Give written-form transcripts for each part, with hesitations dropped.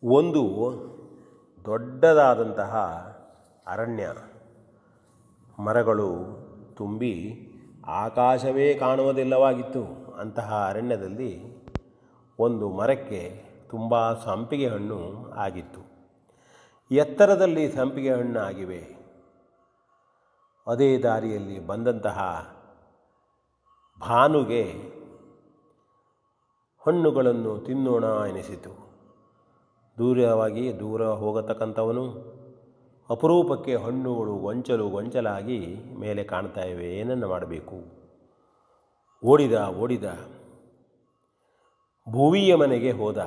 ಒಂದು ದೊಡ್ಡದಾದಂತಹ ಅರಣ್ಯ, ಮರಗಳು ತುಂಬಿ ಆಕಾಶವೇ ಕಾಣುವುದಿಲ್ಲವಾಗಿತ್ತು. ಅಂತಹ ಅರಣ್ಯದಲ್ಲಿ ಒಂದು ಮರಕ್ಕೆ ತುಂಬ ಸಂಪಿಗೆ ಹಣ್ಣು ಆಗಿತ್ತು. ಎತ್ತರದಲ್ಲಿ ಸಂಪಿಗೆ ಹಣ್ಣು ಆಗಿವೆ. ಅದೇ ದಾರಿಯಲ್ಲಿ ಬಂದಂತಹ ಭಾನುಗೆ ಹಣ್ಣುಗಳನ್ನು ತಿನ್ನೋಣ ಎನಿಸಿತು. ದೂರ ಹೋಗತಕ್ಕಂಥವನು ಅಪರೂಪಕ್ಕೆ ಹಣ್ಣುಗಳು ಗೊಂಚಲಾಗಿ ಮೇಲೆ ಕಾಣ್ತಾ ಇವೆ. ಏನನ್ನು ಮಾಡಬೇಕು? ಓಡಿದ ಭುವಿಯ ಮನೆಗೆ ಹೋದ.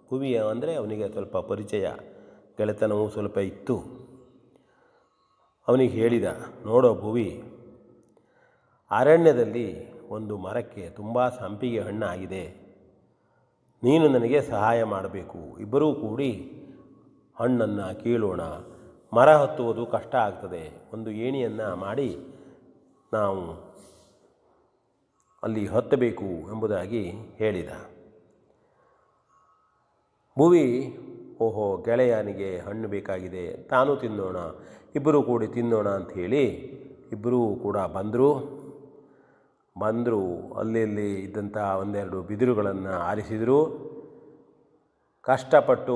ಭುವಿಯ ಅಂದರೆ ಅವನಿಗೆ ಸ್ವಲ್ಪ ಪರಿಚಯ, ಗೆಳೆತನವೂ ಸ್ವಲ್ಪ ಇತ್ತು. ಅವನಿಗೆ ಹೇಳಿದ, ನೋಡೋ ಭುವಿ, ಅರಣ್ಯದಲ್ಲಿ ಒಂದು ಮರಕ್ಕೆ ತುಂಬ ಸಂಪಿಗೆ ಹಣ್ಣು ಆಗಿದೆ. ನೀನು ನನಗೆ ಸಹಾಯ ಮಾಡಬೇಕು. ಇಬ್ಬರೂ ಕೂಡಿ ಹಣ್ಣನ್ನು ಕೀಳೋಣ. ಮರ ಹತ್ತುವುದು ಕಷ್ಟ ಆಗ್ತದೆ. ಒಂದು ಏಣಿಯನ್ನು ಮಾಡಿ ನಾವು ಅಲ್ಲಿ ಹತ್ತಬೇಕು ಎಂಬುದಾಗಿ ಹೇಳಿದ. ಭುವಿ, ಓಹೋ, ಗೆಳೆಯನಿಗೆ ಹಣ್ಣು ಬೇಕಾಗಿದೆ, ತಾನೂ ತಿನ್ನೋಣ, ಇಬ್ಬರೂ ಕೂಡಿ ತಿನ್ನೋಣ ಅಂಥೇಳಿ ಇಬ್ಬರೂ ಕೂಡ ಬಂದರು. ಅಲ್ಲಿ ಇದ್ದಂಥ ಒಂದೆರಡು ಬಿದಿರುಗಳನ್ನು ಆರಿಸಿದರು. ಕಷ್ಟಪಟ್ಟು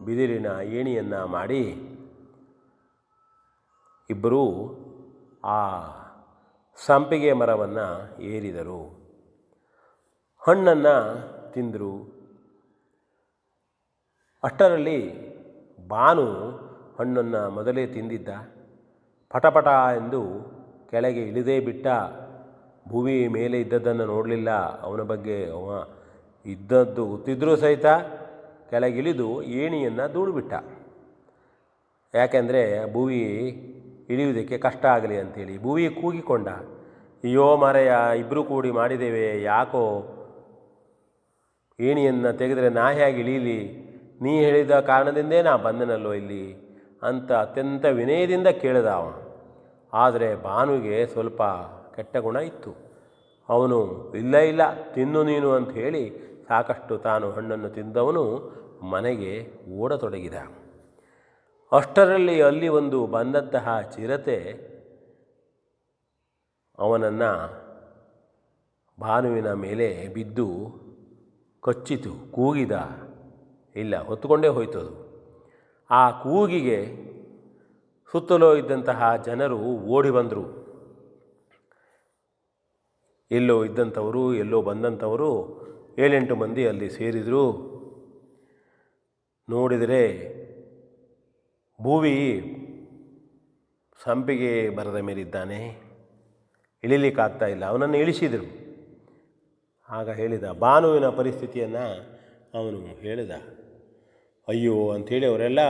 ಬಿದಿರಿನ ಏಣಿಯನ್ನು ಮಾಡಿ ಇಬ್ಬರೂ ಆ ಸಂಪಿಗೆ ಮರವನ್ನು ಏರಿದರು. ಹಣ್ಣನ್ನು ತಿಂದರು. ಅಷ್ಟರಲ್ಲಿ ಭಾನು ಹಣ್ಣನ್ನು ಮೊದಲೇ ತಿಂದಿದ್ದ. ಪಟಪಟ ಎಂದು ಕೆಳಗೆ ಇಳಿದೇ ಬಿಟ್ಟ. ಭುವಿ ಮೇಲೆ ಇದ್ದದ್ದನ್ನು ನೋಡಲಿಲ್ಲ. ಅವನ ಬಗ್ಗೆ ಅವ ಇದ್ದದ್ದು ಗೊತ್ತಿದ್ದರೂ ಸಹಿತ ಕೆಳಗಿಳಿದು ಏಣಿಯನ್ನು ದೂಡಿಬಿಟ್ಟ. ಯಾಕೆಂದರೆ ಭುವಿ ಇಳಿಯುವುದಕ್ಕೆ ಕಷ್ಟ ಆಗಲಿ ಅಂಥೇಳಿ. ಭುವಿ ಕೂಗಿಕೊಂಡ, ಅಯ್ಯೋ ಮಾರಾಯ, ಇಬ್ಬರು ಕೂಡಿ ಮಾಡಿದ್ದೇವೆ, ಯಾಕೋ ಏಣಿಯನ್ನು ತೆಗೆದರೆ ನಾ ಹೇಗೆ ಇಳೀಲಿ? ನೀ ಹೇಳಿದ ಕಾರಣದಿಂದೇ ನಾ ಬಂದನಲ್ಲೋ ಇಲ್ಲಿ ಅಂತ ಅತ್ಯಂತ ವಿನಯದಿಂದ ಕೇಳಿದ ಅವ. ಆದರೆ ಭಾನುಗೆ ಸ್ವಲ್ಪ ಕೆಟ್ಟ ಗುಣ ಇತ್ತು. ಅವನು ಇಲ್ಲ ತಿನ್ನು ನೀನು ಅಂತ ಹೇಳಿ ಸಾಕಷ್ಟು ತಾನು ಹಣ್ಣನ್ನು ತಿಂದವನು ಮನೆಗೆ ಓಡತೊಡಗಿದ. ಅಷ್ಟರಲ್ಲಿ ಅಲ್ಲಿ ಒಂದು ಬಂದಂತಹ ಚಿರತೆ ಅವನನ್ನು ಭಾನುವಿನ ಮೇಲೆ ಬಿದ್ದು ಕಚ್ಚಿತು. ಕೂಗಿದ, ಇಲ್ಲ, ಹೊತ್ತುಕೊಂಡೇ ಹೋಯ್ತದು. ಆ ಕೂಗಿಗೆ ಸುತ್ತಲೂ ಇದ್ದಂತಹ ಜನರು ಓಡಿ ಬಂದರು. ಎಲ್ಲೋ ಇದ್ದಂಥವರು, ಎಲ್ಲೋ ಬಂದಂಥವರು 7-8 ಮಂದಿ ಅಲ್ಲಿ ಸೇರಿದರು. ನೋಡಿದರೆ ಭುವಿ ಸಂಪಿಗೆ ಮರದ ಮೇಲಿದ್ದಾನೆ, ಇಳಿಲಿಕ್ಕಾಗ್ತಾ ಇಲ್ಲ. ಅವನನ್ನು ಇಳಿಸಿದರು. ಆಗ ಹೇಳಿದ, ಭಾನುವಿನ ಪರಿಸ್ಥಿತಿಯನ್ನು ಅವನು ಹೇಳಿದ. ಅಯ್ಯೋ ಅಂಥೇಳಿ ಅವರೆಲ್ಲ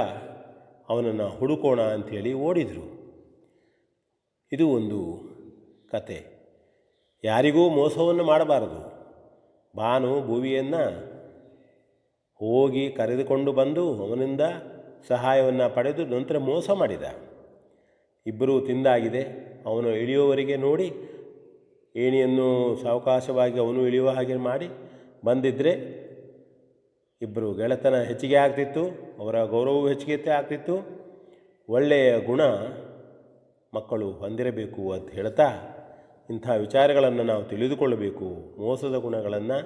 ಅವನನ್ನು ಹುಡುಕೋಣ ಅಂಥೇಳಿ ಓಡಿದರು. ಇದು ಒಂದು ಕತೆ. ಯಾರಿಗೂ ಮೋಸವನ್ನು ಮಾಡಬಾರದು. ಭಾನು ಭುವಿಯನ್ನು ಹೋಗಿ ಕರೆದುಕೊಂಡು ಬಂದು ಅವನಿಂದ ಸಹಾಯವನ್ನು ಪಡೆದು ನಂತರ ಮೋಸ ಮಾಡಿದ. ಇಬ್ಬರೂ ತಿಂದಾಗಿದೆ. ಅವನು ಇಳಿಯುವವರೆಗೆ ನೋಡಿ ಏಣಿಯನ್ನು ಸಾವಕಾಶವಾಗಿ ಅವನು ಇಳಿಯುವ ಹಾಗೆ ಮಾಡಿ ಬಂದಿದ್ದರೆ ಇಬ್ಬರು ಗೆಳೆತನ ಹೆಚ್ಚಿಗೆ ಆಗ್ತಿತ್ತು, ಅವರ ಗೌರವವು ಹೆಚ್ಚಿಗೆ ಆಗ್ತಿತ್ತು. ಒಳ್ಳೆಯ ಗುಣ ಮಕ್ಕಳು ಹೊಂದಿರಬೇಕು ಅಂತ ಹೇಳ್ತಾ ಇಂಥ ವಿಚಾರಗಳನ್ನು ನಾವು ತಿಳಿದುಕೊಳ್ಳಬೇಕು. ಮೋಸದ ಗುಣಗಳನ್ನು